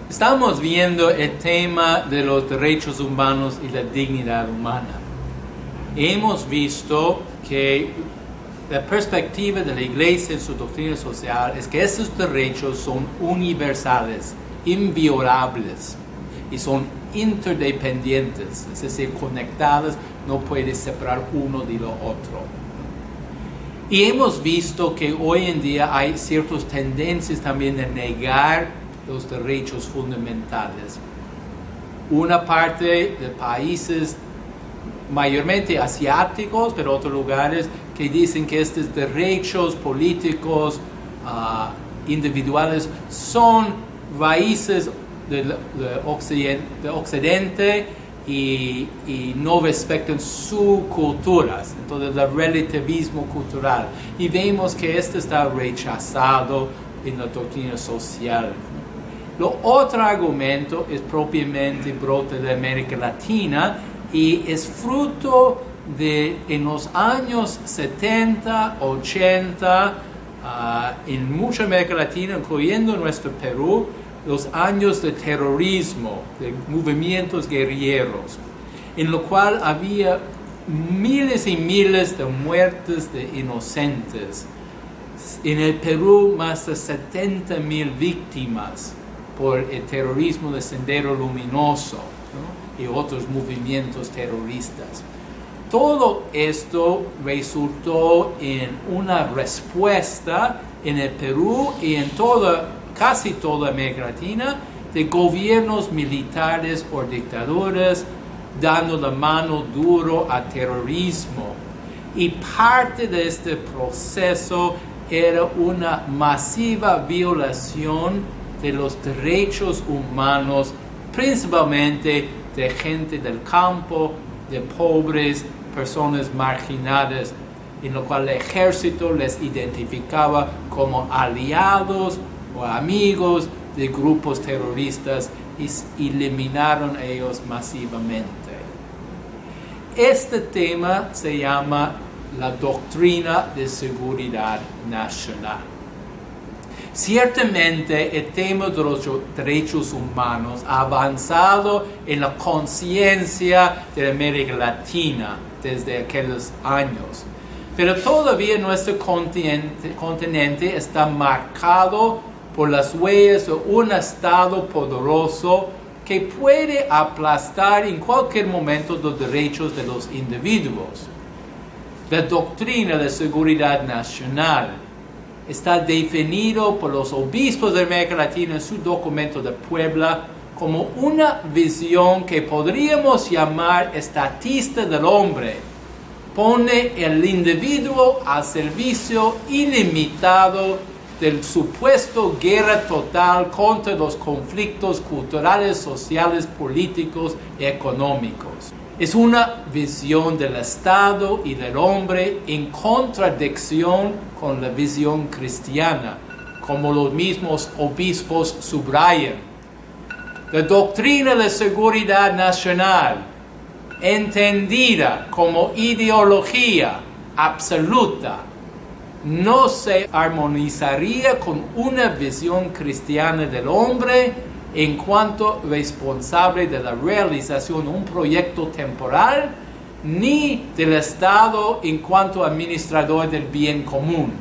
Estamos viendo el tema de los derechos humanos y la dignidad humana. Hemos visto que la perspectiva de la Iglesia en su doctrina social es que estos derechos son universales, inviolables y son interdependientes, es decir, conectados, no puedes separar uno de lo otro. Y hemos visto que hoy en día hay ciertas tendencias también de negar los derechos fundamentales. Una parte de países mayormente asiáticos, pero otros lugares que dicen que estos derechos políticos individuales son raíces de Occidente y no respetan sus culturas, entonces el relativismo cultural. Y vemos que esto está rechazado en la doctrina social. Lo otro argumento es propiamente brote de América Latina y es fruto de en los años 70, 80, en mucha América Latina, incluyendo nuestro Perú, los años de terrorismo, de movimientos guerrilleros, en lo cual había miles y miles de muertes de inocentes. En el Perú, más de 70,000 víctimas por el terrorismo de Sendero Luminoso, ¿no? Y otros movimientos terroristas. Todo esto resultó en una respuesta en el Perú y en casi toda América Latina de gobiernos militares o dictaduras dando la mano duro al terrorismo. Y parte de este proceso era una masiva violación de los derechos humanos, principalmente de gente del campo, de pobres, personas marginadas, en lo cual el ejército les identificaba como aliados o amigos de grupos terroristas y eliminaron a ellos masivamente. Este tema se llama la doctrina de seguridad nacional. Ciertamente el tema de los derechos humanos ha avanzado en la conciencia de América Latina desde aquellos años, pero todavía nuestro continente está marcado por las huellas de un Estado poderoso que puede aplastar en cualquier momento los derechos de los individuos. La doctrina de seguridad nacional está definido por los obispos de América Latina en su documento de Puebla como una visión que podríamos llamar estatista del hombre. Pone el individuo al servicio ilimitado del supuesto guerra total contra los conflictos culturales, sociales, políticos y económicos. Es una visión del Estado y del hombre en contradicción con la visión cristiana, como los mismos obispos subrayan. La doctrina de seguridad nacional, entendida como ideología absoluta, no se armonizaría con una visión cristiana del hombre en cuanto responsable de la realización de un proyecto temporal, ni del Estado en cuanto administrador del bien común.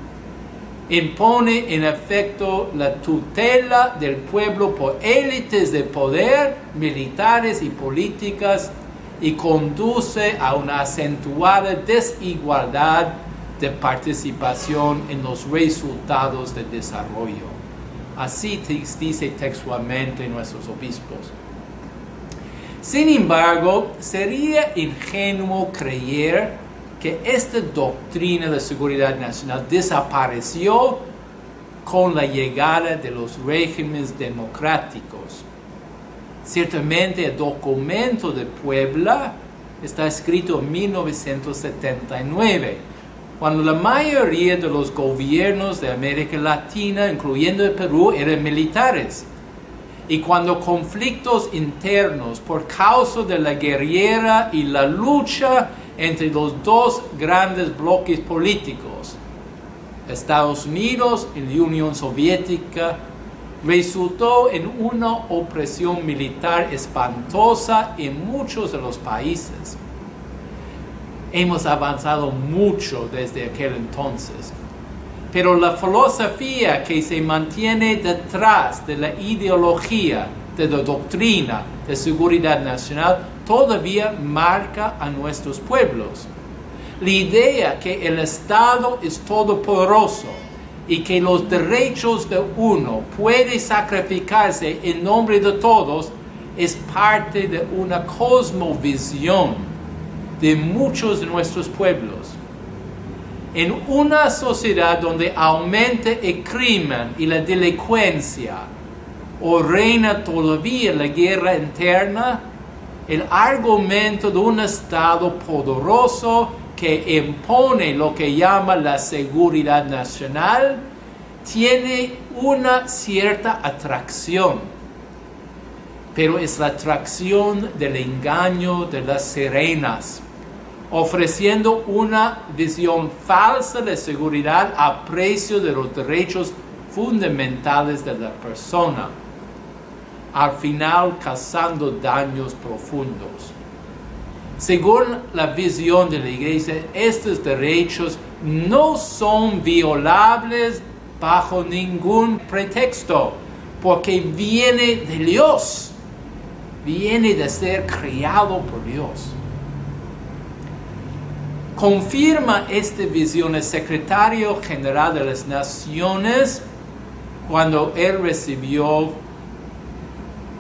Impone en efecto la tutela del pueblo por élites de poder, militares y políticas, y conduce a una acentuada desigualdad de participación en los resultados del desarrollo. Así dice textualmente nuestros obispos. Sin embargo, sería ingenuo creer que esta doctrina de seguridad nacional desapareció con la llegada de los regímenes democráticos. Ciertamente el documento de Puebla está escrito en 1979, cuando la mayoría de los gobiernos de América Latina, incluyendo el Perú, eran militares. Y cuando conflictos internos por causa de la guerrilla y la lucha entre los dos grandes bloques políticos, Estados Unidos y la Unión Soviética, resultó en una opresión militar espantosa en muchos de los países. Hemos avanzado mucho desde aquel entonces, pero la filosofía que se mantiene detrás de la ideología, de la doctrina de seguridad nacional, todavía marca a nuestros pueblos. La idea que el Estado es todopoderoso y que los derechos de uno puede sacrificarse en nombre de todos es parte de una cosmovisión de muchos de nuestros pueblos. En una sociedad donde aumenta el crimen y la delincuencia o reina todavía la guerra interna, el argumento de un Estado poderoso que impone lo que llama la seguridad nacional tiene una cierta atracción, pero es la atracción del engaño de las sirenas, ofreciendo una visión falsa de seguridad a precio de los derechos fundamentales de la persona, al final causando daños profundos. Según la visión de la Iglesia, estos derechos no son violables bajo ningún pretexto, porque viene de Dios, viene de ser criado por Dios. Confirma esta visión el secretario general de las Naciones cuando él recibió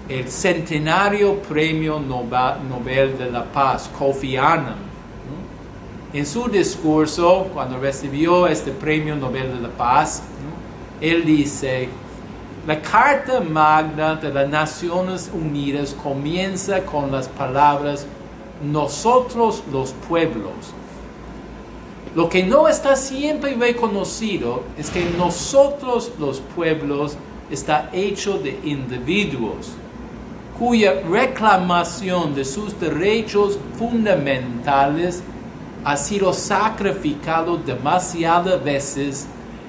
el centenario premio Nobel de la Paz, Kofi Annan. En su discurso, cuando recibió este premio Nobel de la Paz, él dice: la Carta Magna de las Naciones Unidas comienza con las palabras nosotros los pueblos. Lo que no está siempre reconocido es que nosotros los pueblos está hecho de individuos cuya reclamación de sus derechos fundamentales ha sido sacrificado demasiadas veces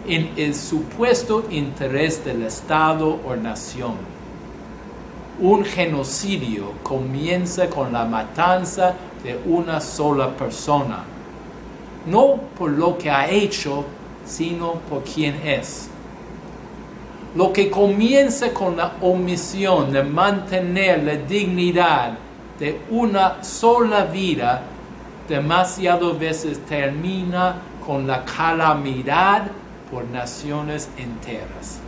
en el supuesto interés del Estado o nación. Un genocidio comienza con la matanza de una sola persona, no por lo que ha hecho, sino por quien es. Lo que comienza con la omisión de mantener la dignidad de una sola vida, demasiadas veces termina con la calamidad por naciones enteras.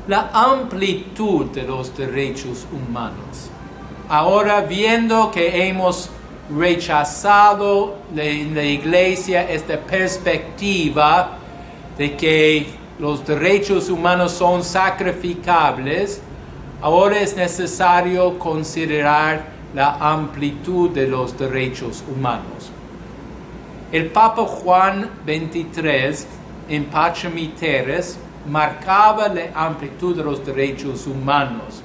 La amplitud de los derechos humanos. Ahora, viendo que hemos rechazado en la Iglesia esta perspectiva de que los derechos humanos son sacrificables, ahora es necesario considerar la amplitud de los derechos humanos. El Papa Juan XXIII, en Pacem in Terris, marcaba la amplitud de los derechos humanos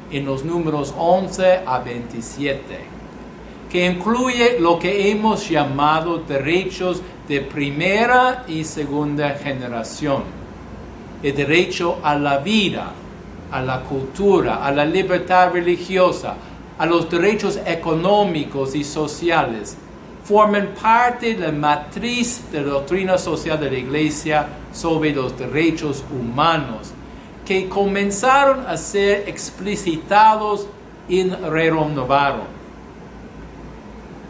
en los números 11 a 27, que incluye lo que hemos llamado derechos de primera y segunda generación: el derecho a la vida, a la cultura, a la libertad religiosa, a los derechos económicos y sociales. Forman parte de la matriz de la doctrina social de la Iglesia sobre los derechos humanos, que comenzaron a ser explicitados en Rerum Novarum.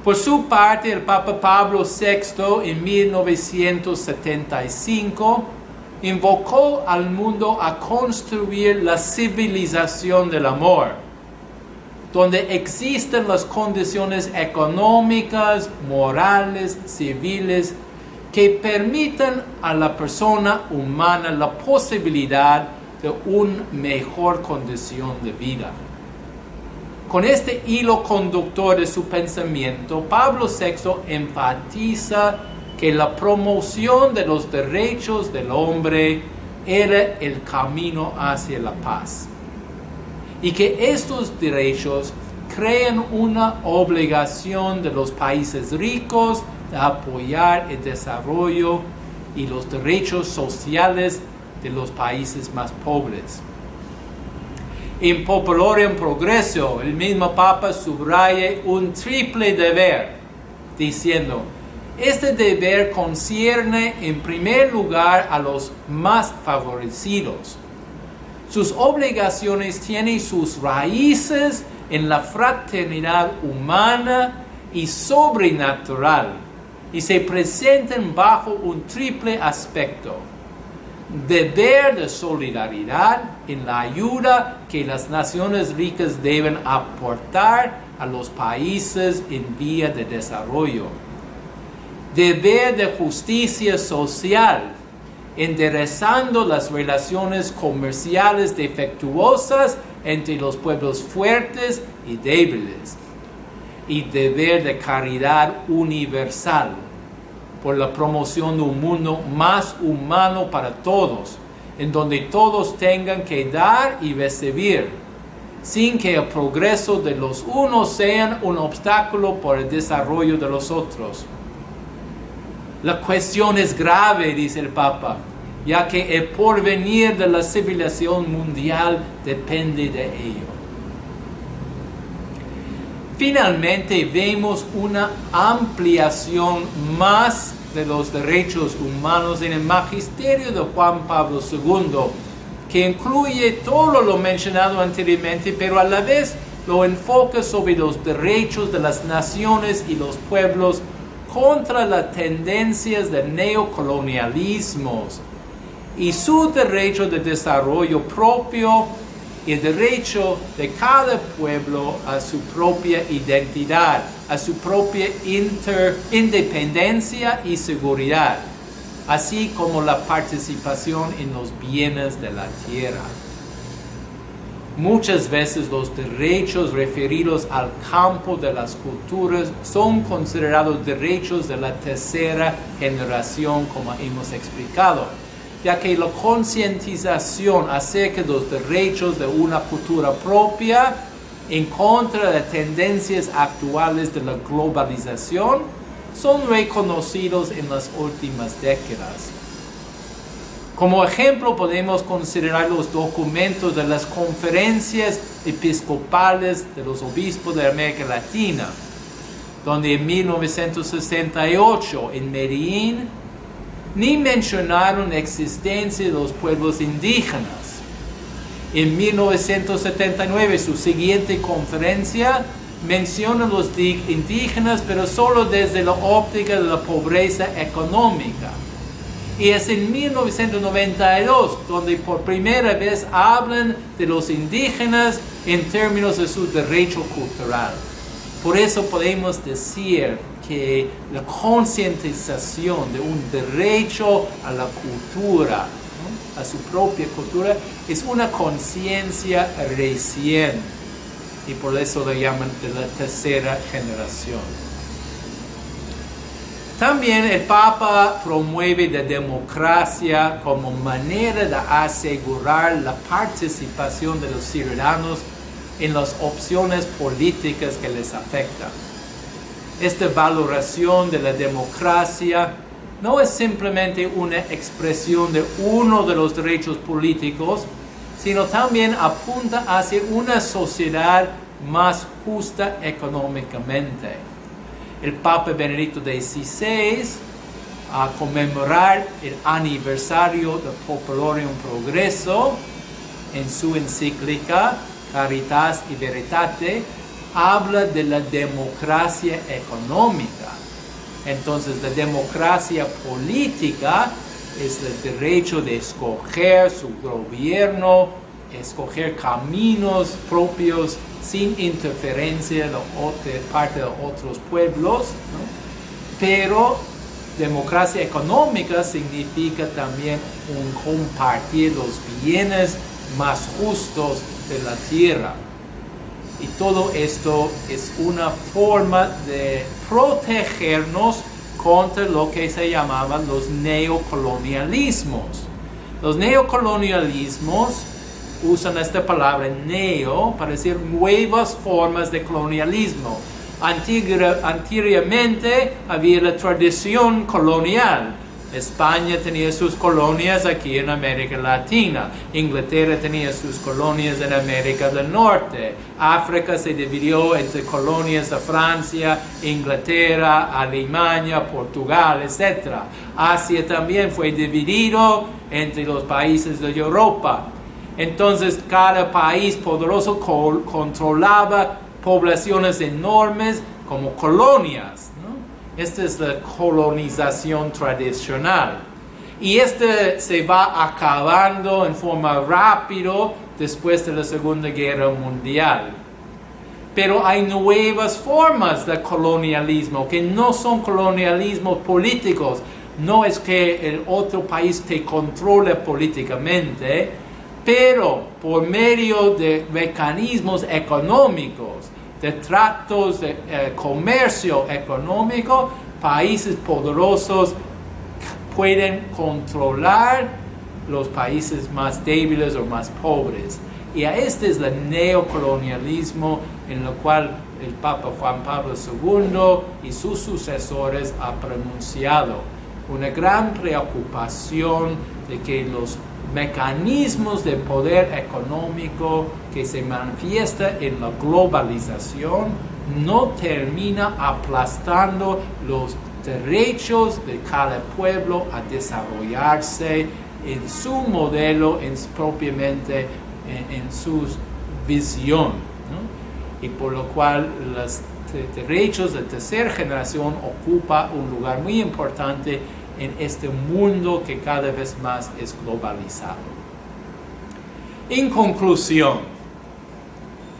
Por su parte, el Papa Pablo VI, en 1975, invocó al mundo a construir la civilización del amor, donde existen las condiciones económicas, morales, civiles, que permitan a la persona humana la posibilidad de una mejor condición de vida. Con este hilo conductor de su pensamiento, Pablo VI enfatiza que la promoción de los derechos del hombre era el camino hacia la paz, y que estos derechos crean una obligación de los países ricos de apoyar el desarrollo y los derechos sociales de los países más pobres. En Popularium Progresso, el mismo Papa subraya un triple deber, diciendo: este deber concierne en primer lugar a los más favorecidos. Sus obligaciones tienen sus raíces en la fraternidad humana y sobrenatural, y se presentan bajo un triple aspecto: deber de solidaridad en la ayuda que las naciones ricas deben aportar a los países en vía de desarrollo; deber de justicia social, enderezando las relaciones comerciales defectuosas entre los pueblos fuertes y débiles; y deber de caridad universal, por la promoción de un mundo más humano para todos, en donde todos tengan que dar y recibir, sin que el progreso de los unos sea un obstáculo para el desarrollo de los otros. La cuestión es grave, dice el Papa, ya que el porvenir de la civilización mundial depende de ello. Finalmente vemos una ampliación más de los derechos humanos en el magisterio de Juan Pablo II, que incluye todo lo mencionado anteriormente, pero a la vez lo enfoca sobre los derechos de las naciones y los pueblos contra las tendencias de neocolonialismos y su derecho de desarrollo propio y el derecho de cada pueblo a su propia identidad, a su propia independencia y seguridad, así como la participación en los bienes de la tierra. Muchas veces los derechos referidos al campo de las culturas son considerados derechos de la tercera generación, como hemos explicado, ya que la concientización acerca de los derechos de una cultura propia en contra de tendencias actuales de la globalización son reconocidos en las últimas décadas. Como ejemplo podemos considerar los documentos de las conferencias episcopales de los obispos de América Latina, donde en 1968 en Medellín ni mencionaron la existencia de los pueblos indígenas. En 1979, su siguiente conferencia menciona los indígenas, pero solo desde la óptica de la pobreza económica. Y es en 1992 donde por primera vez hablan de los indígenas en términos de su derecho cultural. Por eso podemos decir que la concientización de un derecho a la cultura, ¿no?, a su propia cultura, es una conciencia recién, y por eso lo llaman de la tercera generación. También el Papa promueve la democracia como manera de asegurar la participación de los ciudadanos en las opciones políticas que les afectan. Esta valoración de la democracia no es simplemente una expresión de uno de los derechos políticos, sino también apunta hacia una sociedad más justa económicamente. El Papa Benedicto XVI, a conmemorar el aniversario de Popularium Progresso, en su encíclica Caritas y Veritate, habla de la democracia económica. Entonces, la democracia política es el derecho de escoger su gobierno, escoger caminos propios sin interferencia de parte de otros pueblos, ¿no? Pero democracia económica significa también compartir los bienes más justos de la tierra. Y todo esto es una forma de protegernos contra lo que se llamaban los neocolonialismos. Los neocolonialismos usan esta palabra neo para decir nuevas formas de colonialismo. Anteriormente había la tradición colonial, España tenía sus colonias aquí en América Latina. Inglaterra tenía sus colonias en América del Norte. África se dividió entre colonias de Francia, Inglaterra, Alemania, Portugal, etc. Asia también fue dividido entre los países de Europa. Entonces, cada país poderoso controlaba poblaciones enormes como colonias, ¿no? Esta es la colonización tradicional. Y se va acabando en forma rápida después de la Segunda Guerra Mundial. Pero hay nuevas formas de colonialismo que no son colonialismos políticos. No es que el otro país te controle políticamente, pero por medio de mecanismos económicos, de tratos de comercio económico, países poderosos pueden controlar los países más débiles o más pobres. Y este es el neocolonialismo en el cual el Papa Juan Pablo II y sus sucesores han pronunciado. Una gran preocupación de que los mecanismos de poder económico que se manifiesta en la globalización no termina aplastando los derechos de cada pueblo a desarrollarse en su modelo, propiamente en su visión, ¿no? Y por lo cual los derechos de tercera generación ocupan un lugar muy importante en este mundo que cada vez más es globalizado. En conclusión,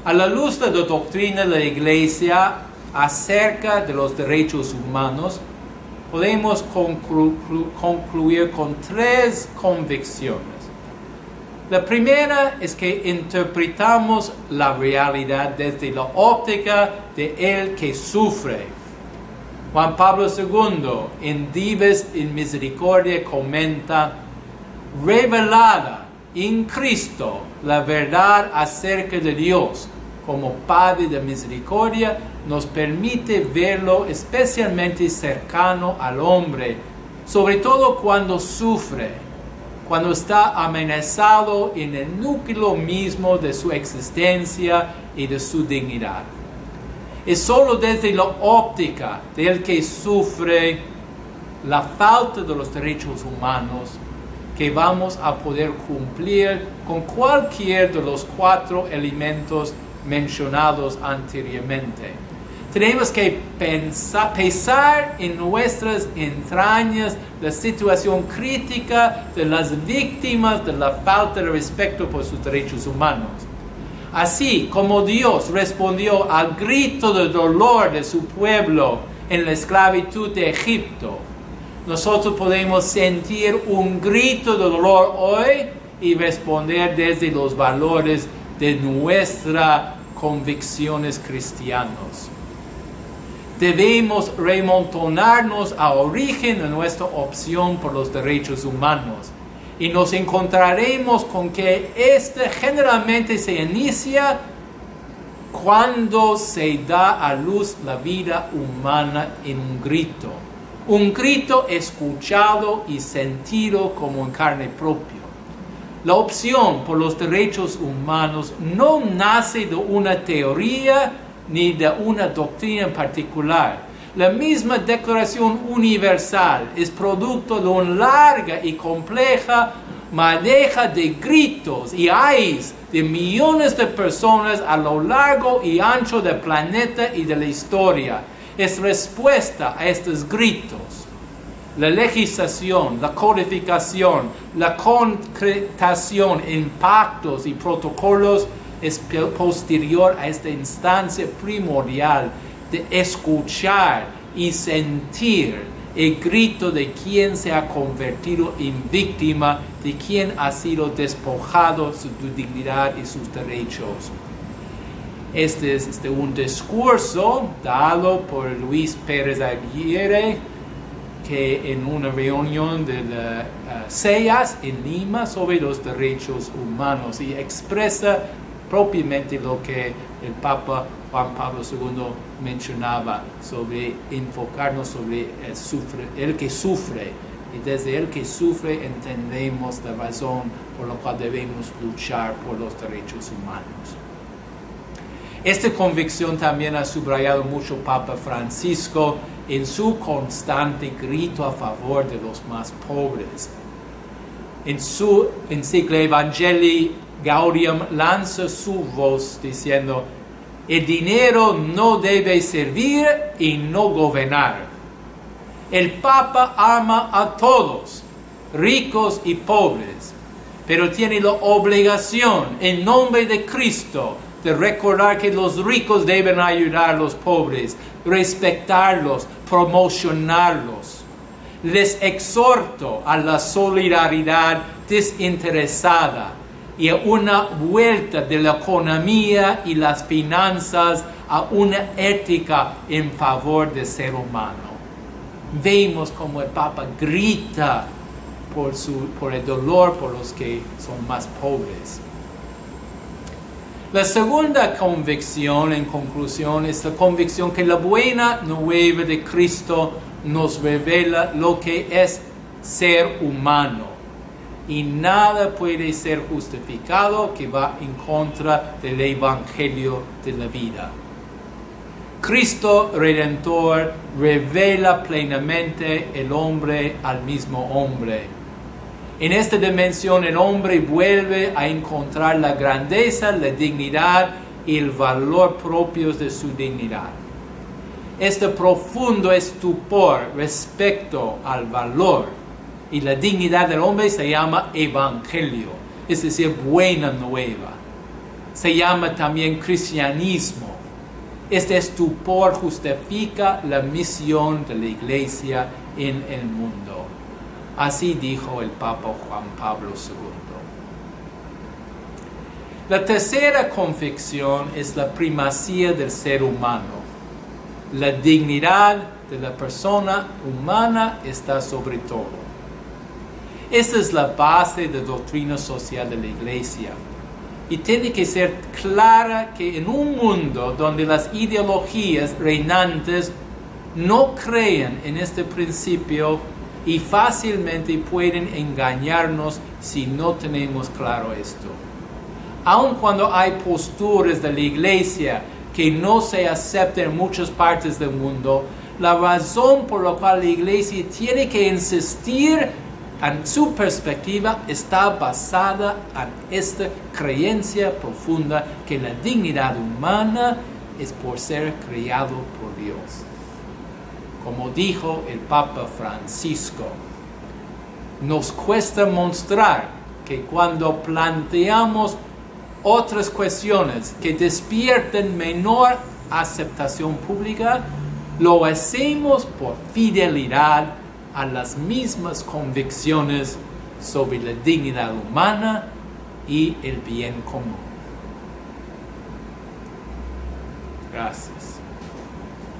a la luz de la doctrina de la Iglesia acerca de los derechos humanos, podemos concluir con 3 convicciones. La primera es que interpretamos la realidad desde la óptica de el que sufre. Juan Pablo II, en Dives in Misericordia, comenta: revelada en Cristo la verdad acerca de Dios como Padre de misericordia, nos permite verlo especialmente cercano al hombre, sobre todo cuando sufre, cuando está amenazado en el núcleo mismo de su existencia y de su dignidad. Es solo desde la óptica del que sufre la falta de los derechos humanos que vamos a poder cumplir con cualquier de los 4 elementos mencionados anteriormente. Tenemos que pesar en nuestras entrañas la situación crítica de las víctimas de la falta de respeto por sus derechos humanos. Así como Dios respondió al grito de dolor de su pueblo en la esclavitud de Egipto, nosotros podemos sentir un grito de dolor hoy y responder desde los valores de nuestras convicciones cristianas. Debemos remontarnos al origen de nuestra opción por los derechos humanos. Y nos encontraremos con que este generalmente se inicia cuando se da a luz la vida humana en un grito escuchado y sentido como en carne propia. La opción por los derechos humanos no nace de una teoría ni de una doctrina en particular. La misma Declaración Universal es producto de una larga y compleja madeja de gritos y ayes de millones de personas a lo largo y ancho del planeta y de la historia. Es respuesta a estos gritos. La legislación, la codificación, la concretación en pactos y protocolos es posterior a esta instancia primordial de escuchar y sentir el grito de quien se ha convertido en víctima, de quien ha sido despojado de su dignidad y sus derechos. Este es un discurso dado por Luis Pérez Aguirre, que en una reunión de la CEAS en Lima sobre los derechos humanos, y expresa propiamente lo que el Papa Juan Pablo II mencionaba sobre enfocarnos sobre el que sufre y desde el que sufre entendemos la razón por la cual debemos luchar por los derechos humanos. Esta convicción también ha subrayado mucho Papa Francisco en su constante grito a favor de los más pobres. En su encíclica Evangelii Gaudium lanza su voz diciendo: el dinero no debe servir y no gobernar. El Papa ama a todos, ricos y pobres, pero tiene la obligación, en nombre de Cristo, de recordar que los ricos deben ayudar a los pobres, respetarlos, promocionarlos. Les exhorto a la solidaridad desinteresada y a una vuelta de la economía y las finanzas a una ética en favor del ser humano. Vemos como el Papa grita por el dolor por los que son más pobres. La segunda convicción, en conclusión, es la convicción que la buena nueva de Cristo nos revela lo que es ser humano. Y nada puede ser justificado que va en contra del Evangelio de la vida. Cristo Redentor revela plenamente el hombre al mismo hombre. En esta dimensión el hombre vuelve a encontrar la grandeza, la dignidad y el valor propios de su dignidad. Este profundo estupor respecto al valor y la dignidad del hombre se llama evangelio, es decir, buena nueva. Se llama también cristianismo. Este estupor justifica la misión de la Iglesia en el mundo. Así dijo el Papa Juan Pablo II. La tercera convicción es la primacía del ser humano. La dignidad de la persona humana está sobre todo. Esa es la base de la doctrina social de la Iglesia. Y tiene que ser clara que en un mundo donde las ideologías reinantes no creen en este principio y fácilmente pueden engañarnos si no tenemos claro esto. Aun cuando hay posturas de la Iglesia que no se aceptan en muchas partes del mundo, la razón por la cual la Iglesia tiene que insistir en su perspectiva está basada en esta creencia profunda que la dignidad humana es por ser creado por Dios. Como dijo el Papa Francisco, nos cuesta mostrar que cuando planteamos otras cuestiones que despierten menor aceptación pública, lo hacemos por fidelidad a las mismas convicciones sobre la dignidad humana y el bien común. Gracias.